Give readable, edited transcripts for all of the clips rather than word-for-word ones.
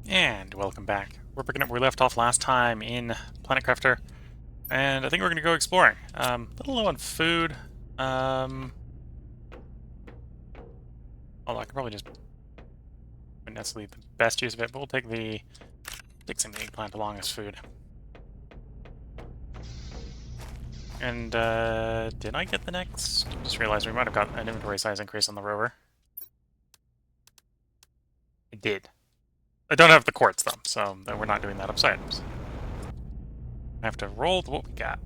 And welcome back. We're picking up where we left off last time in Planet Crafter, and I think we're going to go exploring. A little low on food. Although I could probably just wouldn't necessarily the best use of it, but we'll take some eggplant along as food. And did I get the next? Just realized we might have got an inventory size increase on the rover. I did. I don't have the quartz though, so we're not doing that upside. I have to roll with what we got.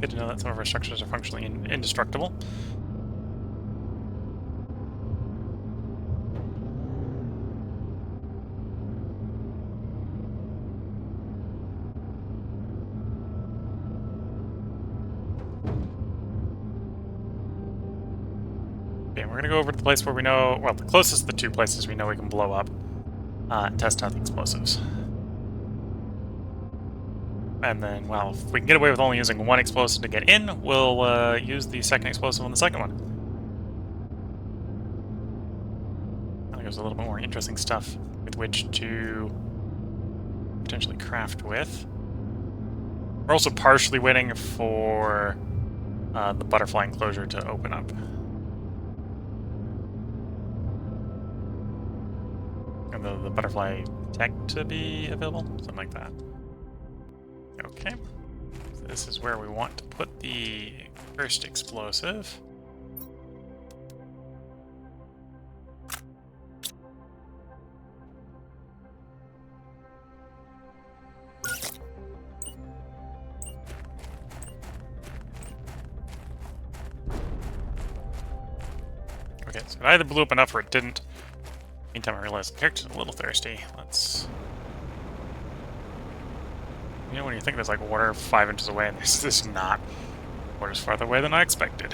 Good to know that some of our structures are functionally indestructible. Okay, we're gonna go over to the place where we know, well, the closest of the two places we know we can blow up, and test out the explosives. And then, well, if we can get away with only using one explosive to get in, we'll use the second explosive on the second one. I think there's a little bit more interesting stuff with which to potentially craft with. We're also partially waiting for the butterfly enclosure to open up. And the butterfly tech to be available, something like that. Okay. So this is where we want to put the first explosive. Okay, so it either blew up enough or it didn't. Meantime, I realized the character's a little thirsty. Let's... You know when you think there's like water 5 inches away and there's this not. Water's farther away than I expected.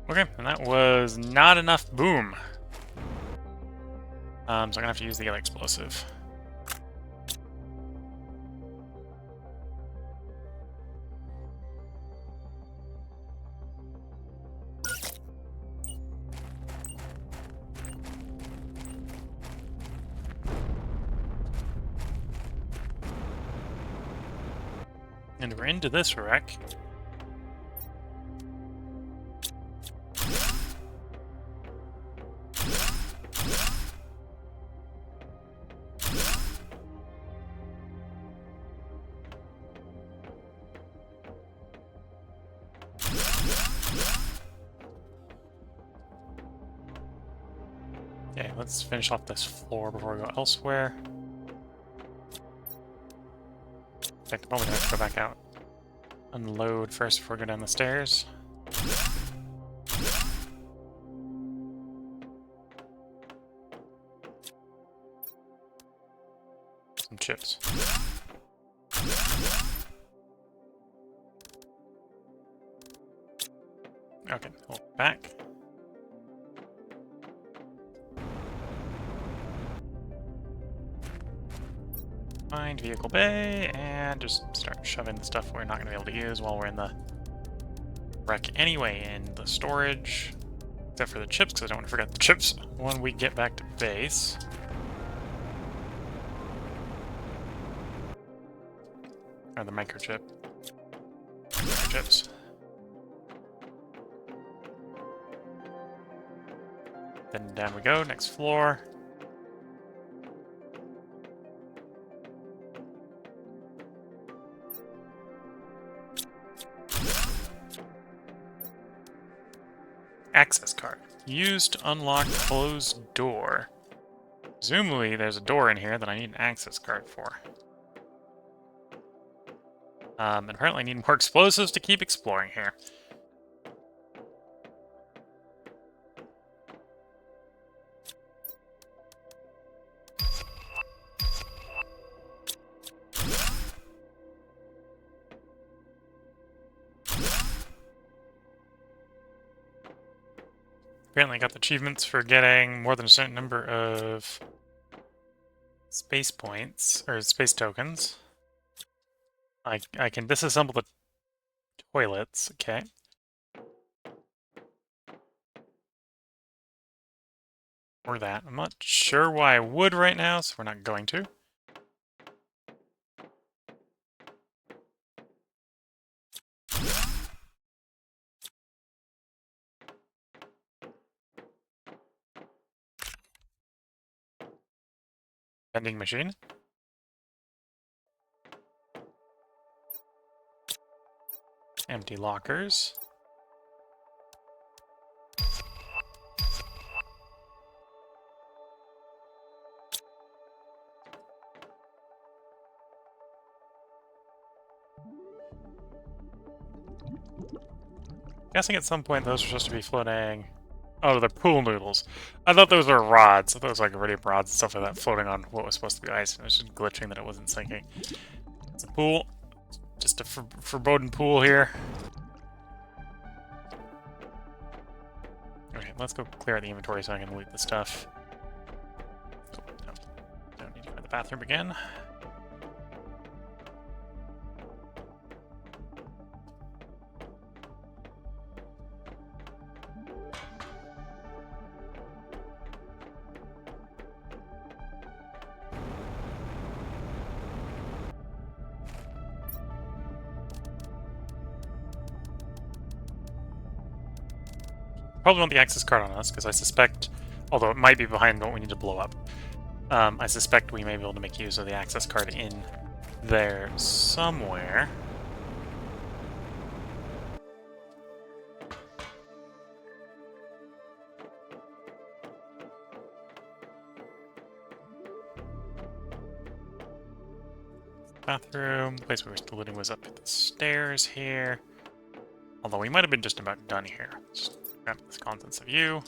Okay, and that was not enough boom. So I'm gonna have to use the other explosive. And we're into this wreck. Okay, let's finish off this floor before we go elsewhere. In fact, I'm probably gonna have to go back out. Unload first before we go down the stairs. Some chips. Okay, hold back. Find vehicle bay, and just start shoving the stuff we're not going to be able to use while we're in the wreck anyway in the storage. Except for the chips, because I don't want to forget the chips when we get back to base. Or the microchip. Microchips. Then down we go, next floor. Access card. Used to unlock closed door. Presumably there's a door in here that I need an access card for. And apparently I need more explosives to keep exploring here. Apparently I got the achievements for getting more than a certain number of space points, or space tokens. I can disassemble the toilets, okay. Or that. I'm not sure why I would right now, so we're not going to. Vending machine. Empty lockers. Guessing at some point those are supposed to be floating. Oh, they're pool noodles. I thought those were rods. I thought it was like iridium rods and stuff like that floating on what was supposed to be ice. And it was just glitching that it wasn't sinking. It's a pool. Just a forbidden pool here. Okay, let's go clear out the inventory so I can loot the stuff. Oh, no. Don't need to go to the bathroom again. Probably want the access card on us, because I suspect, although it might be behind what we need to blow up, I suspect we may be able to make use of the access card in there somewhere. Bathroom. The place we were still living was up the stairs here. Although we might have been just about done here. Just grab the contents of you.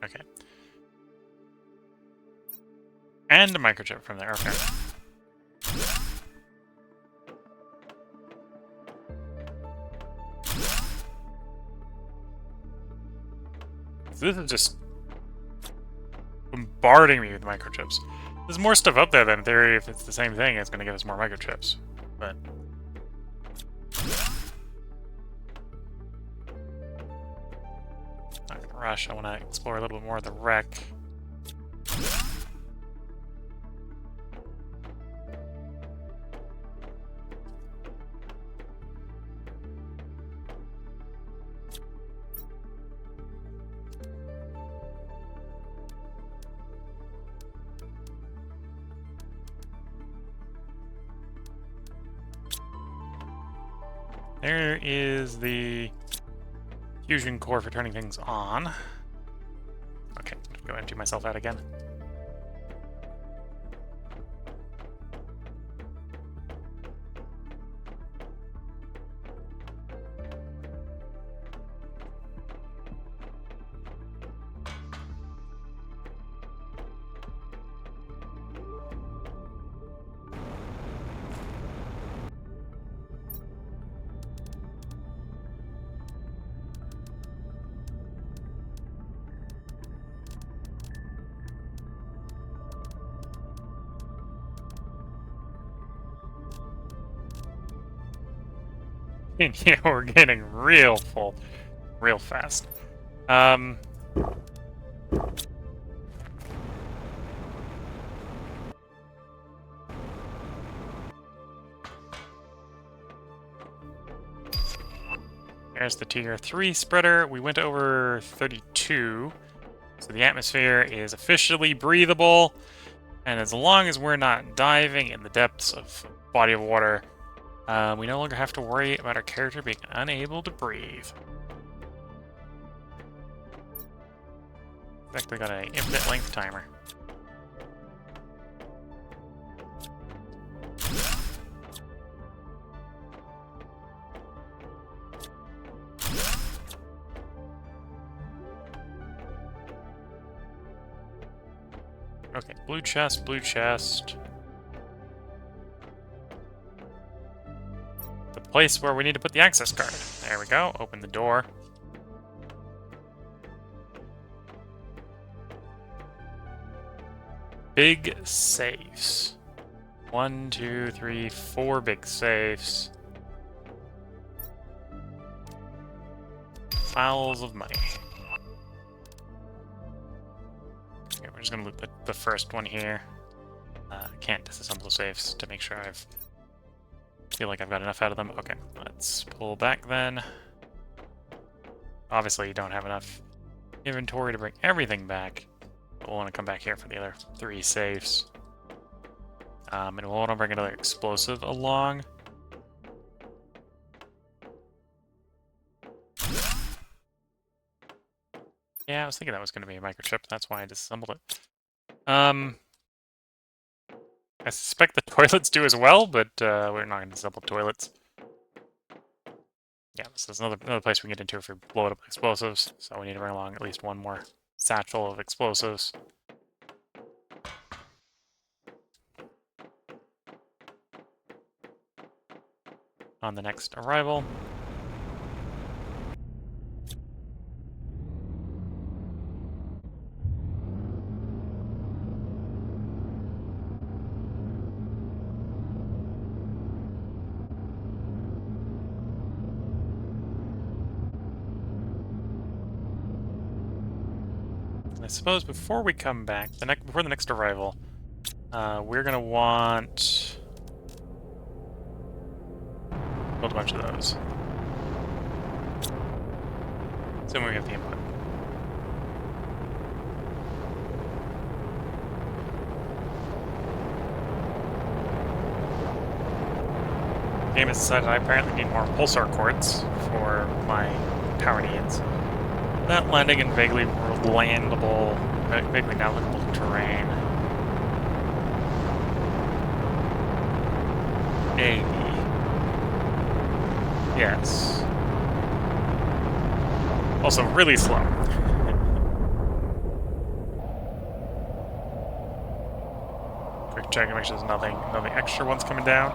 Okay. And a microchip from there. Okay. So this is just bombarding me with microchips. There's more stuff up there than in theory. If it's the same thing, it's going to give us more microchips. But not gonna rush. I want to explore a little bit more of the wreck. There is the fusion core for turning things on. Okay, go empty myself out again. And yeah, we're getting real full, real fast. There's the tier 3 spreader. We went over 32, so the atmosphere is officially breathable. And as long as we're not diving in the depths of a body of water, we no longer have to worry about our character being unable to breathe. In fact, we got an infinite length timer. Okay, blue chest, blue chest. The place where we need to put the access card. There we go. Open the door. Big safes. 1, 2, 3, 4 big safes. Piles of money. Okay, we're just gonna loot the first one here. Can't disassemble the safes to make sure feel like I've got enough out of them. Okay, let's pull back then. Obviously, you don't have enough inventory to bring everything back. But we'll want to come back here for the other 3 safes. And we'll want to bring another explosive along. Yeah, I was thinking that was going to be a microchip. That's why I disassembled it. I suspect the toilets do as well, but we're not going to disassemble toilets. Yeah, this is another place we can get into if we blow it up with explosives. So we need to bring along at least one more satchel of explosives. On the next arrival. I suppose before we come back, before the next arrival, we're gonna want build a bunch of those. Assuming we have the input. The game has decided I apparently need more pulsar quartz for my power needs. That landing in vaguely landable, vaguely navigable terrain. Maybe. Yes. Also really slow. Quick check and make sure there's nothing extra ones coming down.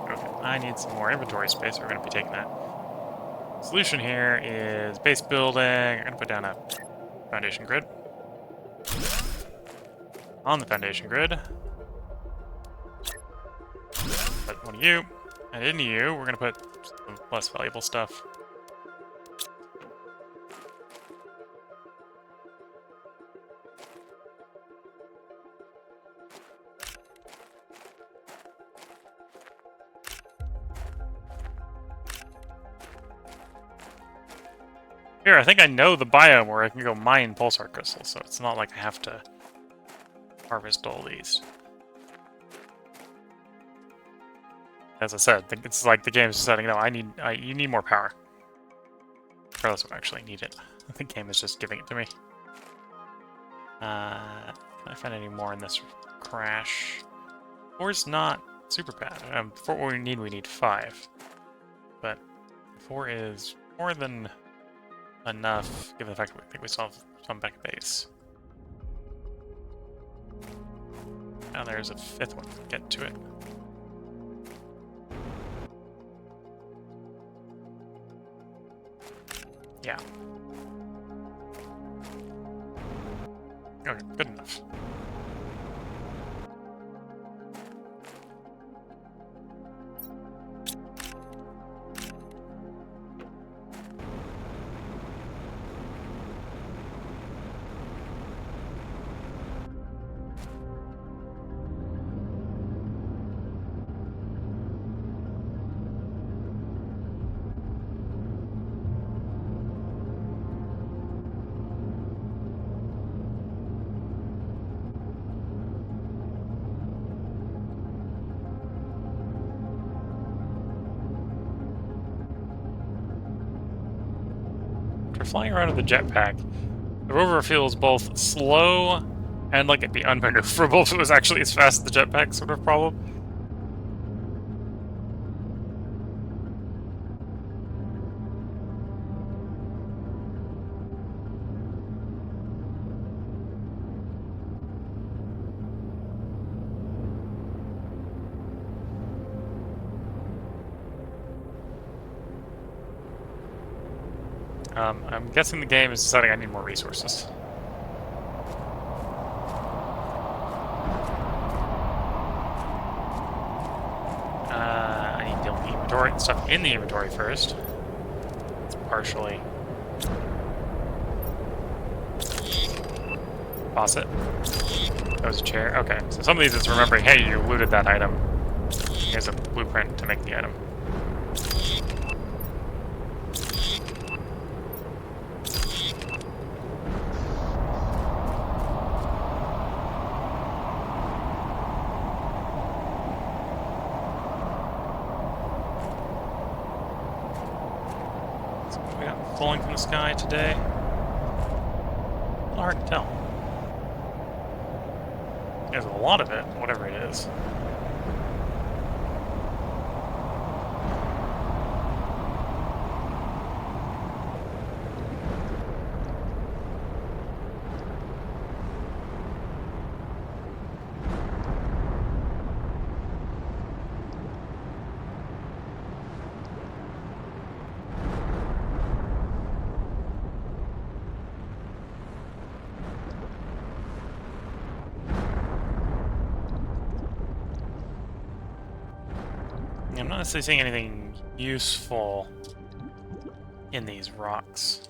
Okay, I need some more inventory space. We're going to be taking that. Solution here is base building. I'm going to put down a foundation grid. On the foundation grid. Put one of you, and in you, we're gonna put some less valuable stuff. Here, I think I know the biome where I can go mine pulsar crystals, so it's not like I have to harvest all these. As I said, it's like the game's deciding, no, you need more power. Regardless of actually need it. The game is just giving it to me. Can I find any more in this crash? 4's not super bad. For what we need 5. But 4 is more than enough, given the fact that we think we still have some back at base. Now there's a 5th one. Get to it. Yeah. Okay, good enough. Flying around with the jetpack, the rover feels both slow and like it'd be unmaneuverable if it was actually as fast as the jetpack sort of problem. I'm guessing the game is deciding I need more resources. I need to deal with the inventory and stuff in the inventory first. It's partially... Faucet. That was a chair. Okay, so some of these it's remembering, hey, you looted that item. Here's a blueprint to make the item. So what we got falling from the sky today? A little hard to tell. There's a lot of it, whatever it is. I'm not necessarily seeing anything useful in these rocks.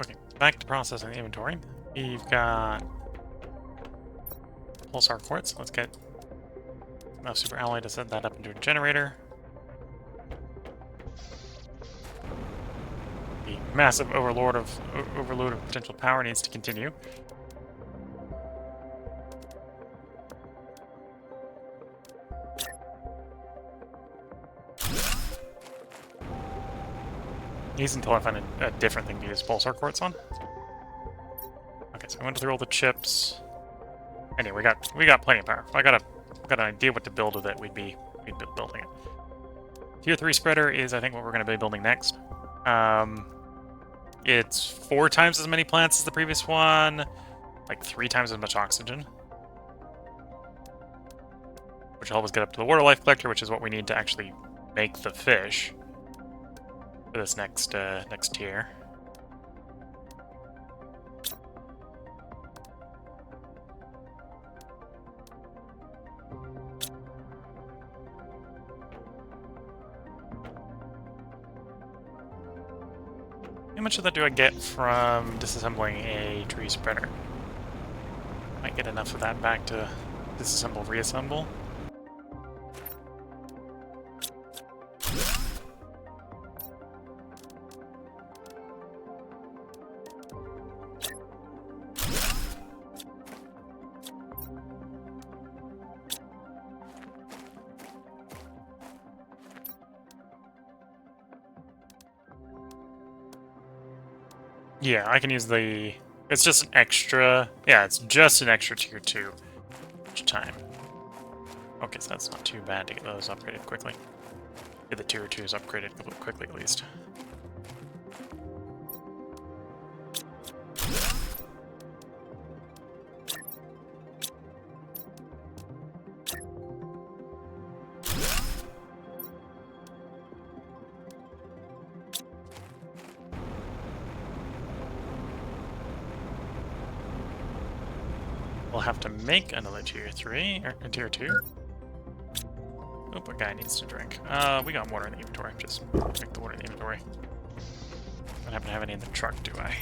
Okay, back to processing the inventory. We've got pulsar quartz. Let's get enough super alloy to set that up into a generator. The massive overload of potential power needs to continue. These until I find a different thing to use pulsar quartz on. Okay, so I went through all the chips. Anyway, we got plenty of power. If I got an idea what to build with it, we'd be building it. Tier 3 spreader is, I think, what we're going to be building next. It's 4 times as many plants as the previous one, like 3 times as much oxygen, which will help us get up to the water life collector, which is what we need to actually make the fish for this next tier. How much of that do I get from disassembling a tree spreader? Might get enough of that back to disassemble, reassemble. Yeah, I can use the... It's just an extra... Yeah, it's just an extra tier 2 each time. Okay, so that's not too bad to get those upgraded quickly. Get the tier 2s upgraded quickly, at least. We'll have to make another tier 3, or tier 2. Oh, a guy needs to drink. We got water in the inventory. Just make the water in the inventory. Don't happen to have any in the truck, do I?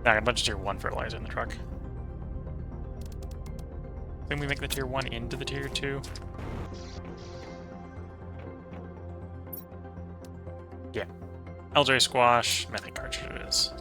I got a bunch of tier 1 fertilizer in the truck. Then we make the tier 1 into the tier 2. Yeah. Algae squash, methane cartridges.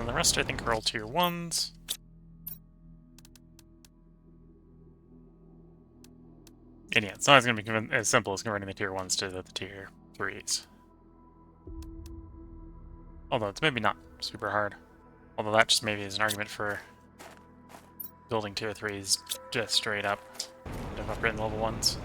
then the rest I think are all tier 1s. And yeah, it's not going to be as simple as converting the tier 1s to the tier 3s. Although it's maybe not super hard. Although that just maybe is an argument for building tier 3s just straight up of upgrading level 1s.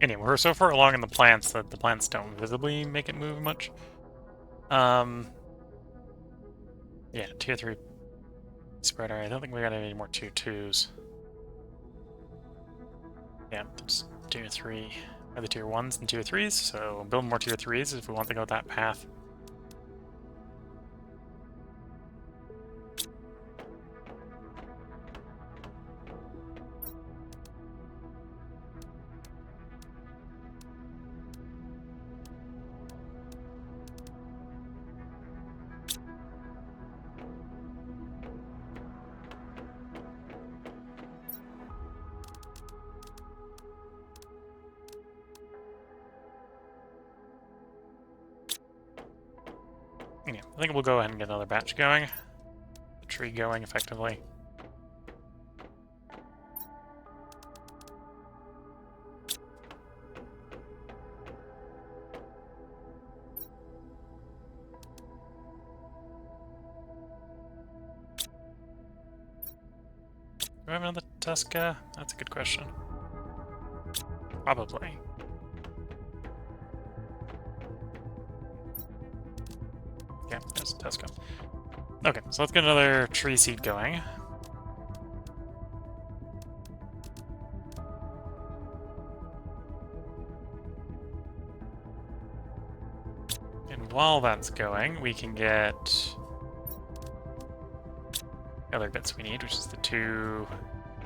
Anyway, we're so far along in the plants that the plants don't visibly make it move much. Yeah, tier 3 spreader. I don't think we got any more tier 2s. Yeah, just tier 3 are the tier 1s and tier 3s, so build more tier 3s if we want to go that path. Yeah, I think we'll go ahead and get another batch going. The tree going effectively. Do we have another Tuska? That's a good question. Probably. Yeah, there's Tuska. Okay, so let's get another tree seed going. And while that's going, we can get the other bits we need, which is the 2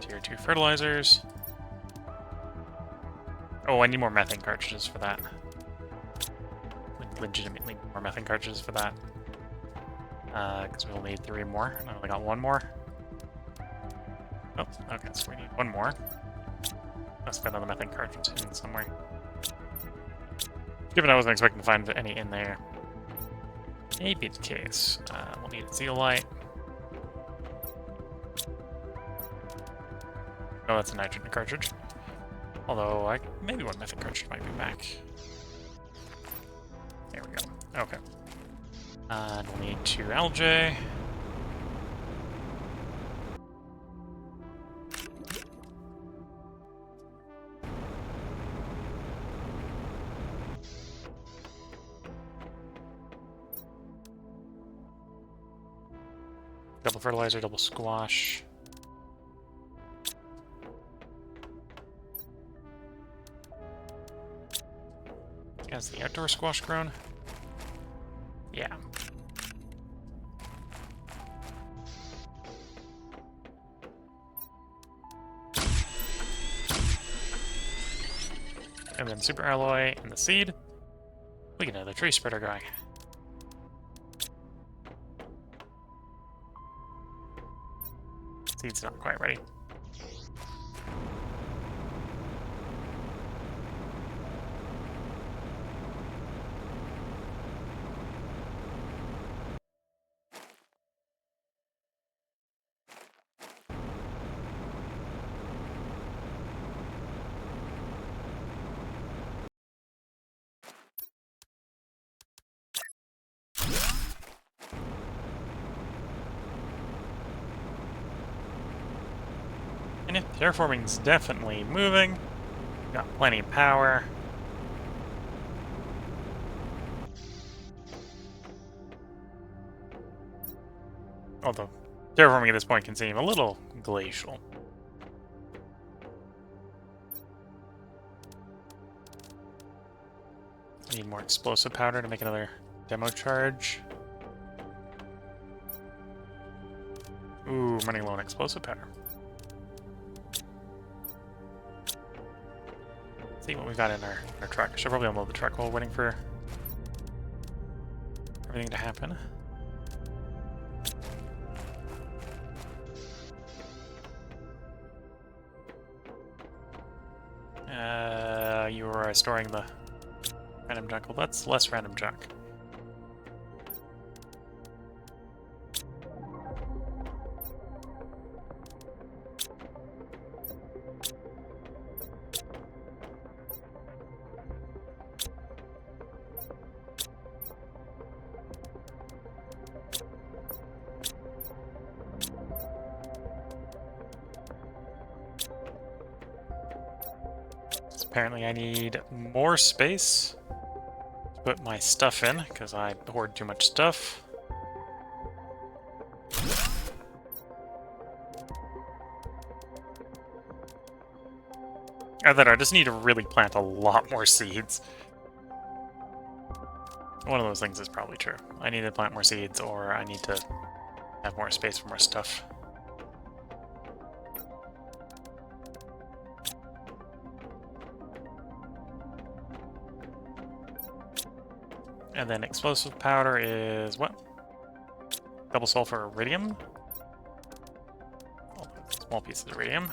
tier 2 fertilizers. Oh, I need more methane cartridges for that. Legitimately more methane cartridges for that. Because we'll need 3 more. I only got 1 more. Oh, okay, so we need 1 more. Must have another methane cartridge hidden somewhere. Given I wasn't expecting to find any in there. Maybe the case. We'll need a zeolite. Oh, that's a nitrogen cartridge. Although, maybe 1 methane cartridge might be back. There we go. Okay. And we'll need 2 algae. Double fertilizer, double squash. Has the outdoor squash grown? Yeah. And then super alloy and the seed. We get another tree spreader going. Seed's not quite ready. And yeah, terraforming's definitely moving. Got plenty of power. Although, terraforming at this point can seem a little glacial. I need more explosive powder to make another demo charge. Ooh, running low on explosive powder. Let's see what we got in our truck. Should probably unload the truck while waiting for everything to happen. You were storing the random junk. Well, that's less random junk. Apparently I need more space to put my stuff in, because I hoard too much stuff. Either that, I just need to really plant a lot more seeds. One of those things is probably true. I need to plant more seeds, or I need to have more space for more stuff. And then explosive powder is what? Double sulfur iridium. Oh, small pieces of iridium.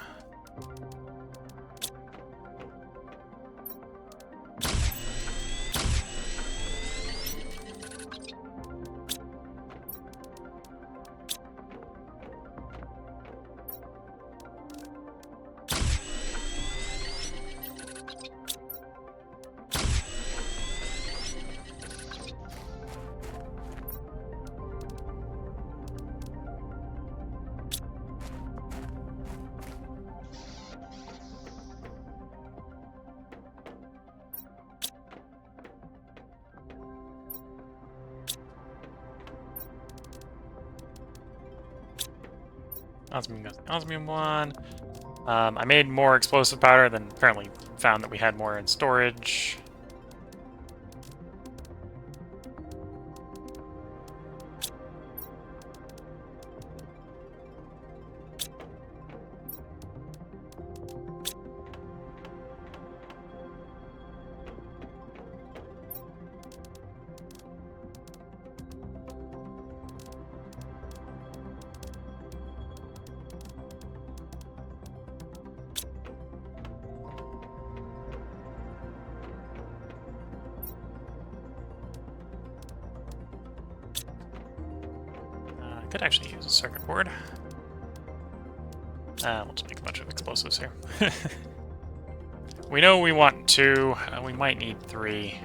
Osmium goes the osmium one. I made more explosive powder, then apparently found that we had more in storage. Could actually use a circuit board. We'll just make a bunch of explosives here. We know we want 2. We might need 3.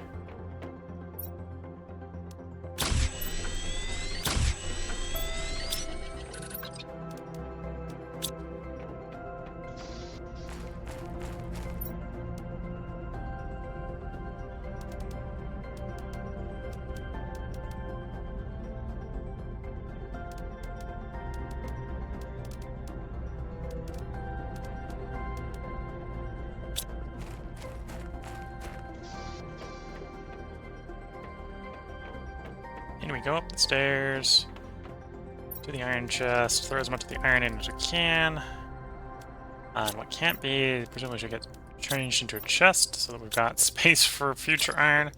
In we go up the stairs to the iron chest, throw as much of the iron in as we can. And what can't be, presumably should get changed into a chest so that we've got space for future iron.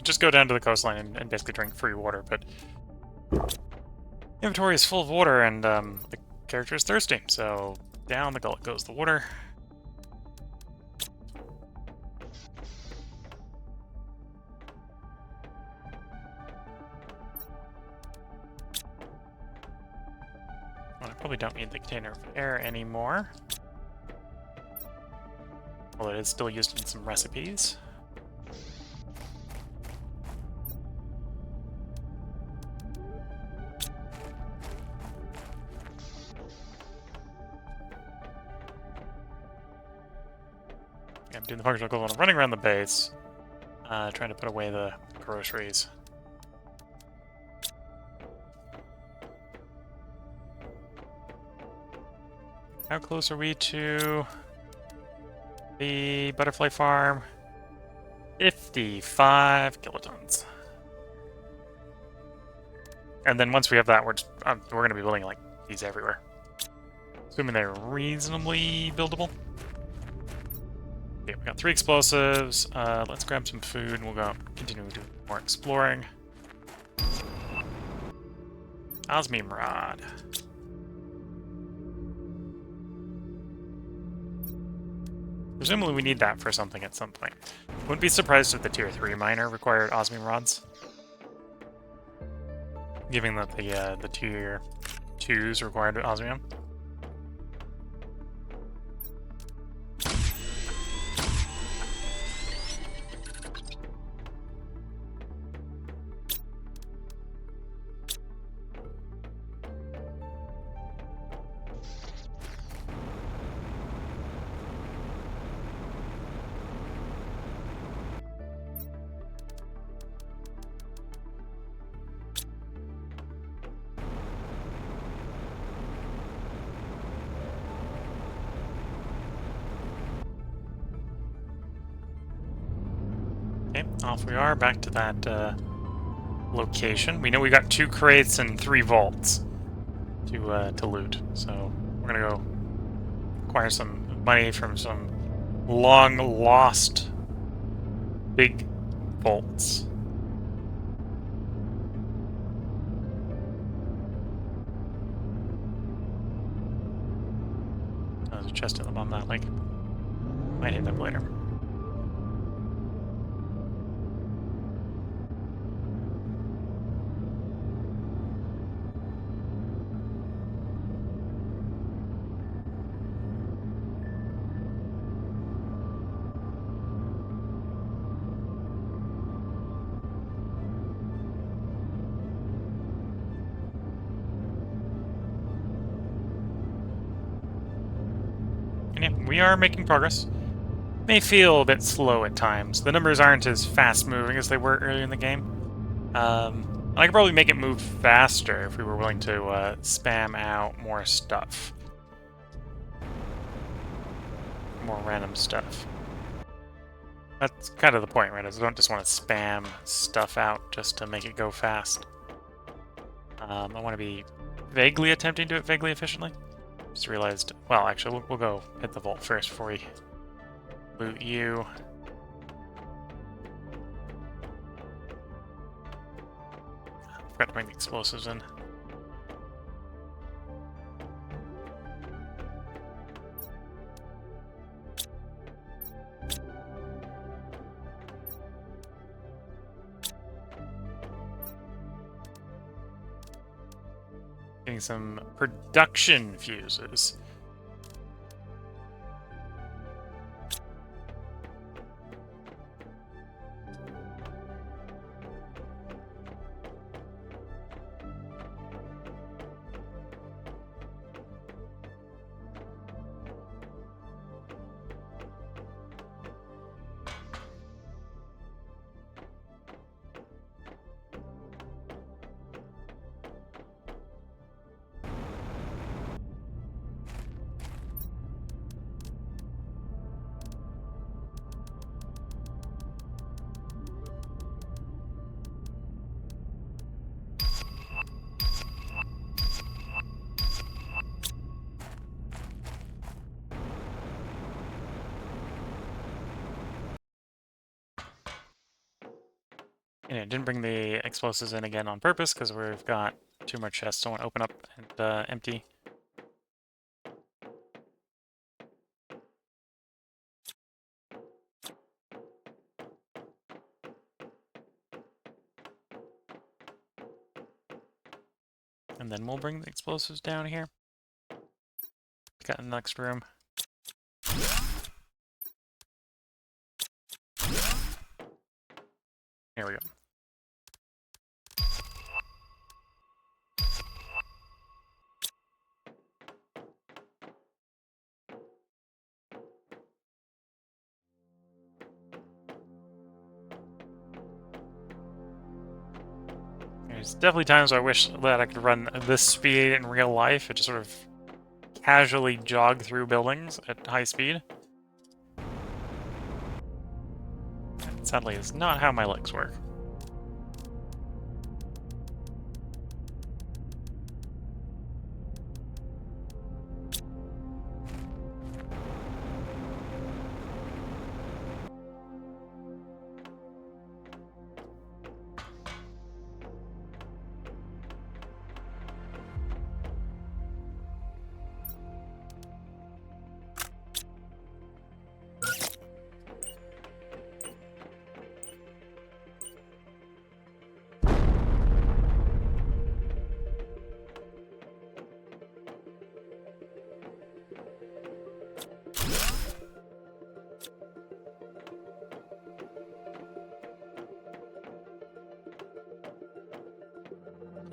Just go down to the coastline and basically drink free water, but inventory is full of water and the character is thirsty, so down the gullet goes the water. Well, I probably don't need the container of air anymore, although it is still used in some recipes. I'm doing the functional equivalent of running around the base, trying to put away the groceries. How close are we to the butterfly farm? 55 kilotons. And then once we have that, we're going to be building like these everywhere. Assuming they're reasonably buildable. Okay, we got 3 explosives. Let's grab some food and we'll go continue to do more exploring. Osmium rod. Presumably we need that for something at some point. Wouldn't be surprised if the tier 3 miner required osmium rods. Given that the tier 2s required osmium. Okay, off we are, back to that location. We know we got 2 crates and 3 vaults to loot, so we're gonna go acquire some money from some long-lost big vaults. Oh, there's a chest at the bottom of that lake. Might hit them later. And yeah, we are making progress. May feel a bit slow at times. The numbers aren't as fast-moving as they were earlier in the game. I could probably make it move faster if we were willing to spam out more stuff. More random stuff. That's kind of the point, right? Is I don't just want to spam stuff out just to make it go fast. I want to be vaguely attempting to do it vaguely efficiently. Just realized, well, actually, we'll go hit the vault first before we loot you. Forgot to bring the explosives in. Getting some production fuses. And I didn't bring the explosives in again on purpose because we've got 2 more chests I want to open up and empty. And then we'll bring the explosives down here. Got in the next room. Here we go. There's definitely times where I wish that I could run this speed in real life and just sort of casually jog through buildings at high speed. And sadly, it's not how my legs work.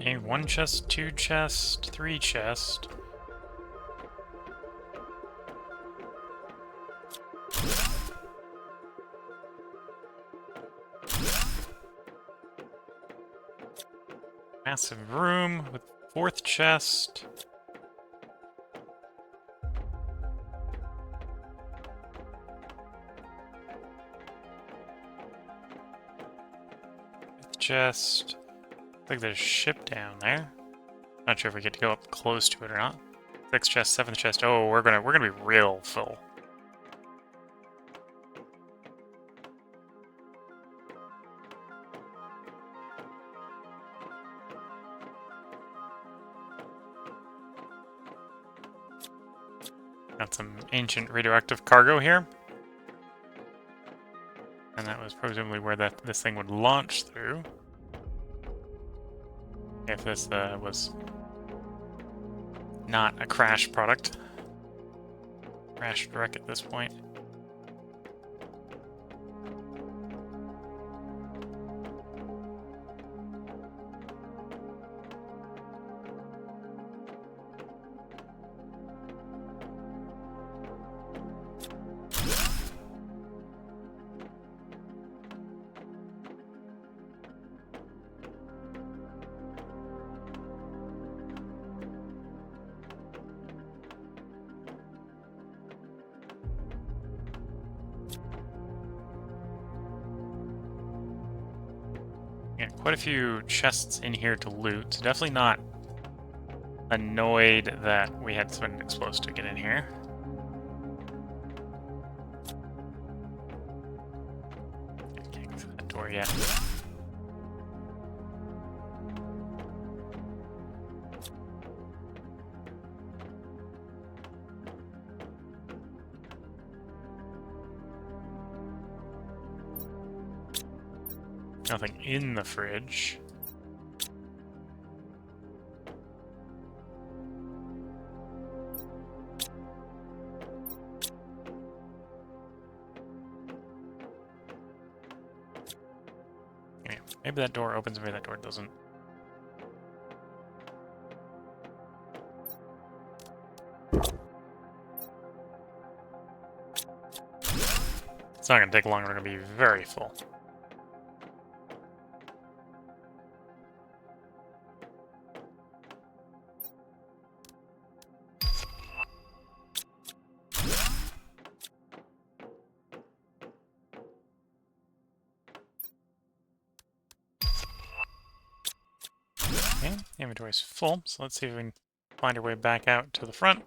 Okay, 1 chest, 2 chest, 3 chest. Massive room with 4th chest. Chest. Looks like there's a ship down there. Not sure if we get to go up close to it or not. 6th chest, 7th chest. Oh, we're gonna be real full. Got some ancient radioactive cargo here. And that was presumably where this thing would launch through. If this was not a crash product. Crashed wreck at this point. Yeah, quite a few chests in here to loot. So definitely not annoyed that we had something explosive to get in here. Can't get through that door yet. Nothing in the fridge. Okay, maybe that door opens, maybe that door doesn't. It's not going to take long, we're going to be very full. Okay, inventory's full, so let's see if we can find our way back out to the front.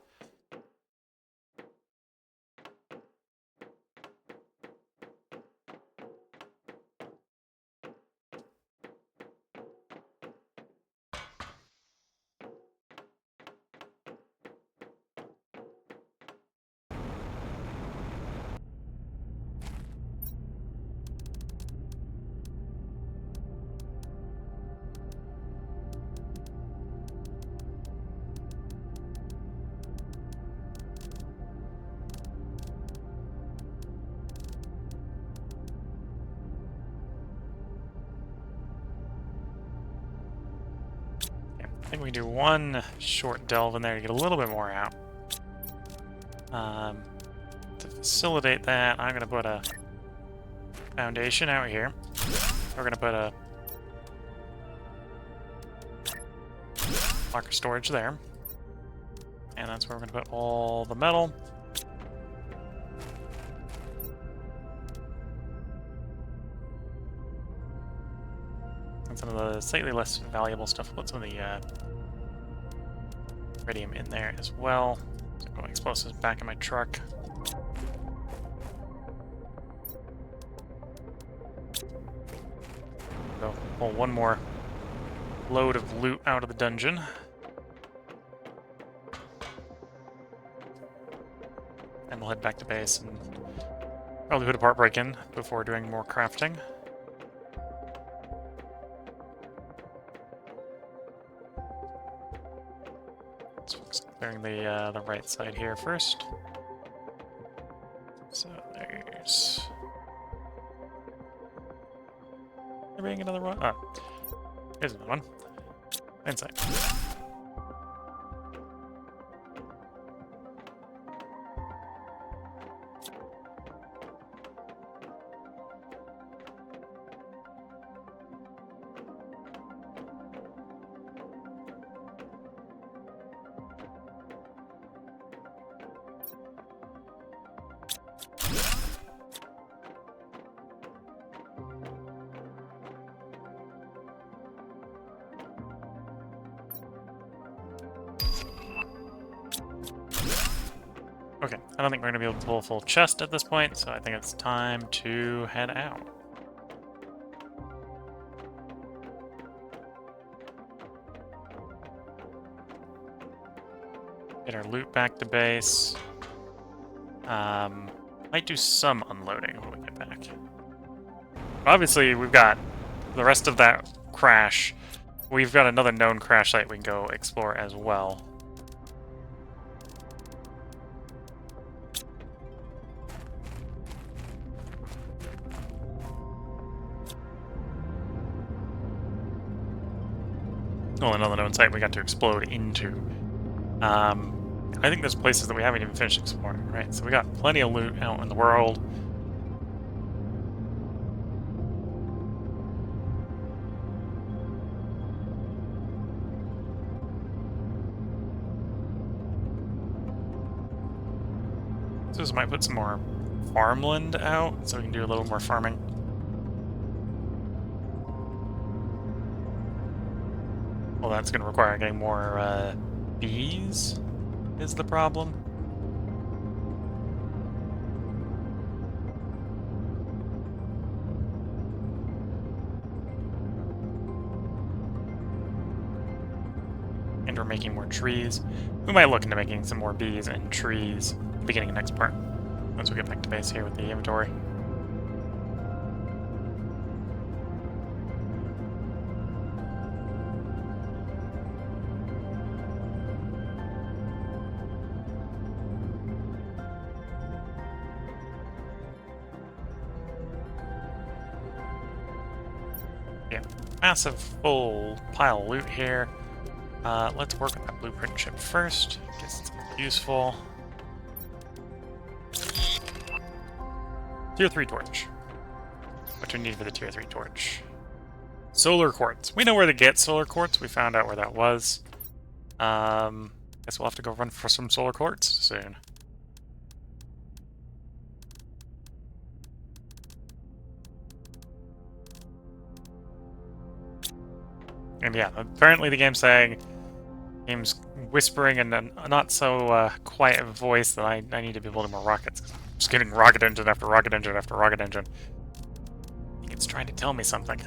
I think we can do one short delve in there to get a little bit more out. To facilitate that, I'm going to put a foundation out here. We're going to put a locker storage there. And that's where we're going to put all the metal. And some of the slightly less valuable stuff. We'll put some of the iridium in there as well. So put my explosives back in my truck. So pull one more load of loot out of the dungeon. And we'll head back to base and probably put a part break in before doing more crafting. So clearing the right side here first. So there's there being another one. Oh, here's another one. Inside. Okay, I don't think we're going to be able to pull a full chest at this point, so I think it's time to head out. Get our loot back to base. Might do some unloading when we get back. Obviously, we've got the rest of that crash. We've got another known crash site we can go explore as well. Well, another known site we got to explode into. I think there's places that we haven't even finished exploring, right? So we got plenty of loot out in the world. So this might put some more farmland out, so we can do a little more farming. Well, that's going to require getting more bees, is the problem. And we're making more trees. We might look into making some more bees and trees at the beginning of next part, once we get back to base here with the inventory. Yeah, massive full pile of loot here. Let's work with that blueprint chip first. Get something useful. Tier 3 torch. What do we need for the Tier 3 torch? Solar quartz. We know where to get solar quartz. We found out where that was. Guess we'll have to go run for some solar quartz soon. And yeah, apparently the game's whispering in a not so quiet voice that I need to be building more rockets. I'm just getting rocket engine after rocket engine after rocket engine. I think it's trying to tell me something.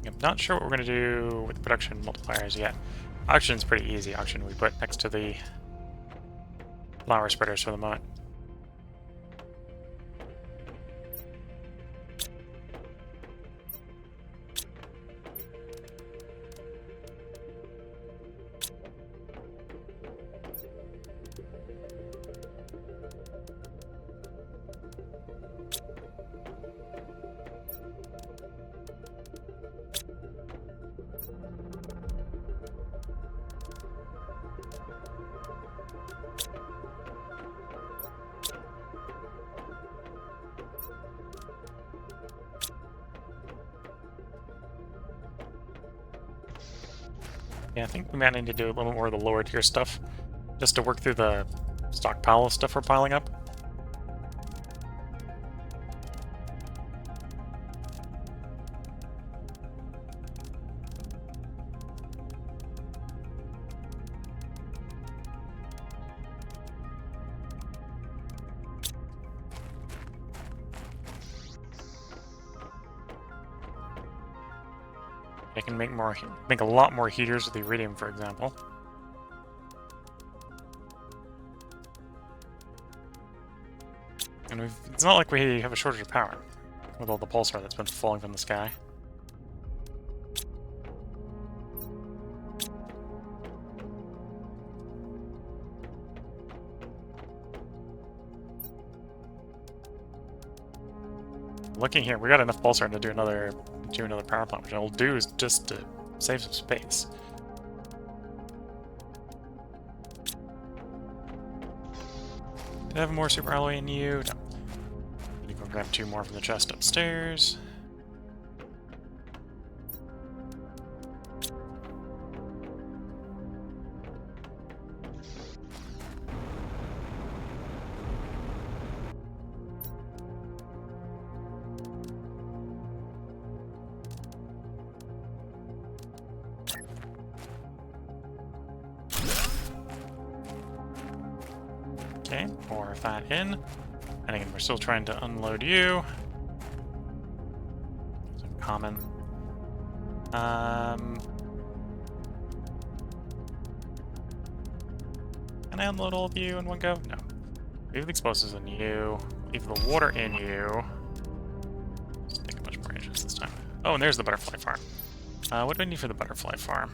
I'm not sure what we're going to do with the production multipliers yet. Auction's pretty easy. Auction we put next to the flower spreaders for the moment. Yeah, I think we might need to do a little more of the lower tier stuff, just to work through the stockpile of stuff we're piling up. I can make a lot more heaters with iridium, for example. And it's not like we have a shortage of power with all the pulsar that's been falling from the sky. Looking here, we got enough pulsar to do another power plant, which I'll do is just to save some space. Did I have more super alloy in you? No. You go grab 2 more from the chest upstairs. Okay, pour that in. And again, we're still trying to unload you. So common. Can I unload all of you in one go? No. Leave the explosives in you. Leave the water in you. Just take a bunch more engines this time. Oh, and there's the butterfly farm. What do I need for the butterfly farm?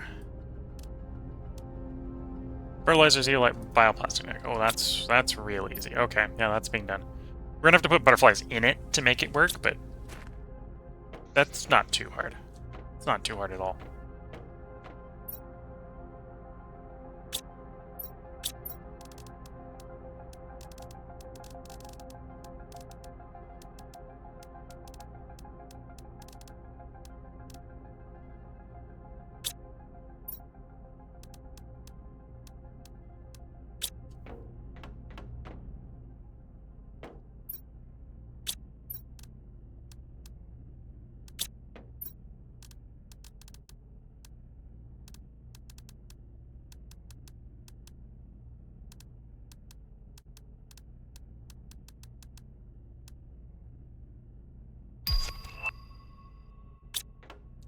Fertilizer, zeolite, bioplastic. Oh, that's real easy. Okay, yeah, that's being done. We're gonna have to put butterflies in it to make it work, but that's not too hard. It's not too hard at all.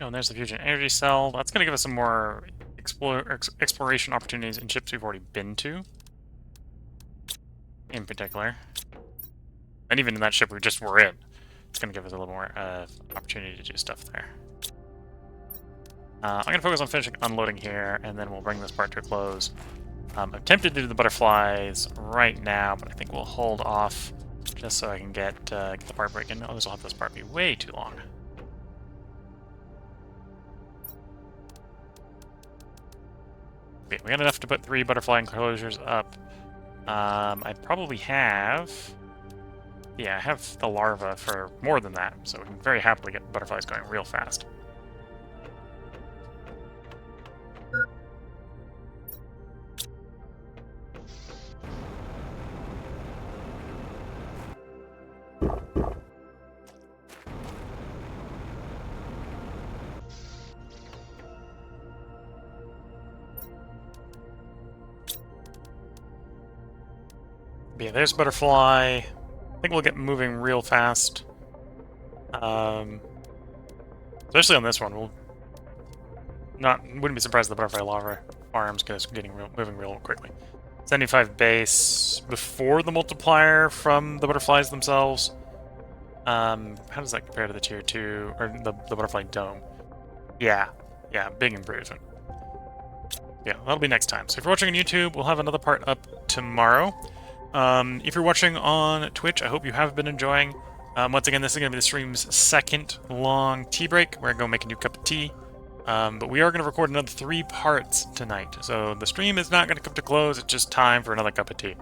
Oh, and there's the fusion energy cell. That's going to give us some more exploration opportunities in ships we've already been to, in particular. And even in that ship we just were in, it's going to give us a little more opportunity to do stuff there. I'm going to focus on finishing unloading here, and then we'll bring this part to a close. I'm tempted to do the butterflies right now, but I think we'll hold off just so I can get the part breaking. Otherwise I'll have this part be way too long. We got enough to put 3 butterfly enclosures up. I probably have... Yeah, I have the larva for more than that, so we can very happily get butterflies going real fast. But yeah, there's butterfly. I think we'll get moving real fast. Especially on this one, wouldn't be surprised if the butterfly larva farms moving real quickly. 75 base before the multiplier from the butterflies themselves. How does that compare to the tier 2 or the butterfly dome? Yeah, big improvement. Yeah, that'll be next time. So if you're watching on YouTube, we'll have another part up tomorrow. If you're watching on Twitch, I hope you have been enjoying. Once again, this is going to be the stream's second long tea break. We're going to go make a new cup of tea. But we are going to record another 3 parts tonight. So the stream is not going to come to close. It's just time for another cup of tea.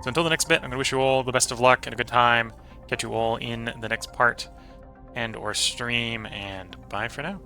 So until the next bit, I'm going to wish you all the best of luck and a good time. Catch you all in the next part and or stream. And bye for now.